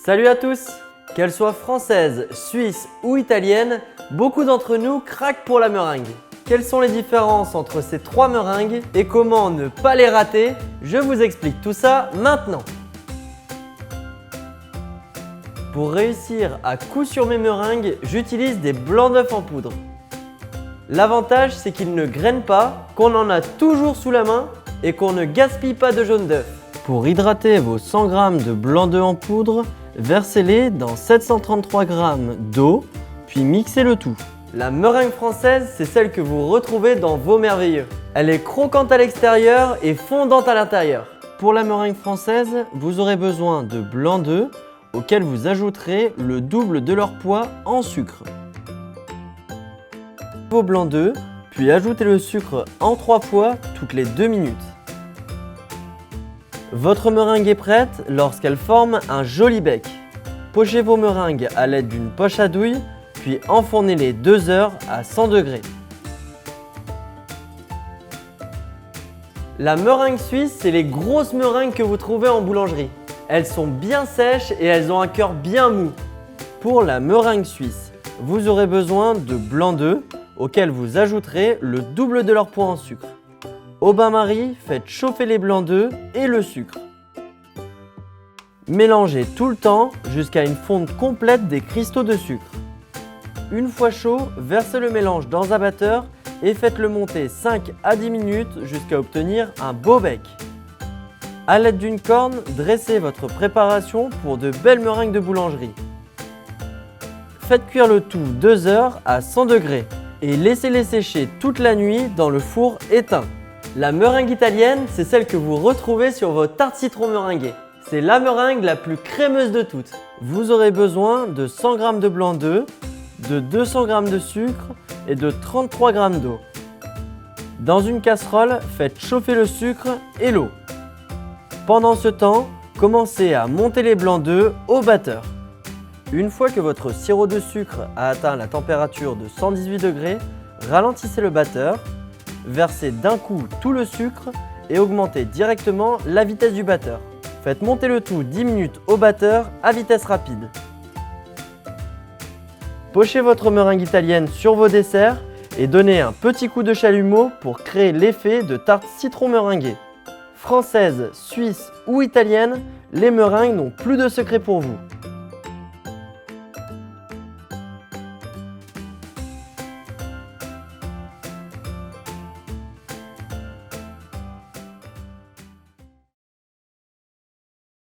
Salut à tous! Qu'elles soient françaises, suisses ou italiennes, beaucoup d'entre nous craquent pour la meringue. Quelles sont les différences entre ces trois meringues et comment ne pas les rater? Je vous explique tout ça maintenant. Pour réussir à coup sur mes meringues, j'utilise des blancs d'œufs en poudre. L'avantage, c'est qu'ils ne grainent pas, qu'on en a toujours sous la main et qu'on ne gaspille pas de jaune d'œuf. Pour hydrater vos 100 g de blanc d'œuf en poudre, versez-les dans 733 g d'eau, puis mixez le tout. La meringue française, c'est celle que vous retrouvez dans Vos Merveilleux. Elle est croquante à l'extérieur et fondante à l'intérieur. Pour la meringue française, vous aurez besoin de blanc d'œuf, auquel vous ajouterez le double de leur poids en sucre. Vos blancs d'œuf, puis ajoutez le sucre en 3 fois toutes les 2 minutes. Votre meringue est prête lorsqu'elle forme un joli bec. Pochez vos meringues à l'aide d'une poche à douille, puis enfournez-les 2 heures à 100 degrés. La meringue suisse, c'est les grosses meringues que vous trouvez en boulangerie. Elles sont bien sèches et elles ont un cœur bien mou. Pour la meringue suisse, vous aurez besoin de blanc d'œuf, auquel vous ajouterez le double de leur poids en sucre. Au bain-marie, faites chauffer les blancs d'œuf et le sucre. Mélangez tout le temps jusqu'à une fonte complète des cristaux de sucre. Une fois chaud, versez le mélange dans un batteur et faites-le monter 5 à 10 minutes jusqu'à obtenir un beau bec. A l'aide d'une corne, dressez votre préparation pour de belles meringues de boulangerie. Faites cuire le tout 2 heures à 100 degrés et laissez-les sécher toute la nuit dans le four éteint. La meringue italienne, c'est celle que vous retrouvez sur vos tartes citron meringuées. C'est la meringue la plus crémeuse de toutes. Vous aurez besoin de 100 g de blanc d'œuf, de 200 g de sucre et de 33 g d'eau. Dans une casserole, faites chauffer le sucre et l'eau. Pendant ce temps, commencez à monter les blancs d'œuf au batteur. Une fois que votre sirop de sucre a atteint la température de 118 degrés, ralentissez le batteur, versez d'un coup tout le sucre et augmentez directement la vitesse du batteur. Faites monter le tout 10 minutes au batteur à vitesse rapide. Pochez votre meringue italienne sur vos desserts et donnez un petit coup de chalumeau pour créer l'effet de tarte citron meringuée. Française, suisse ou italienne, les meringues n'ont plus de secret pour vous.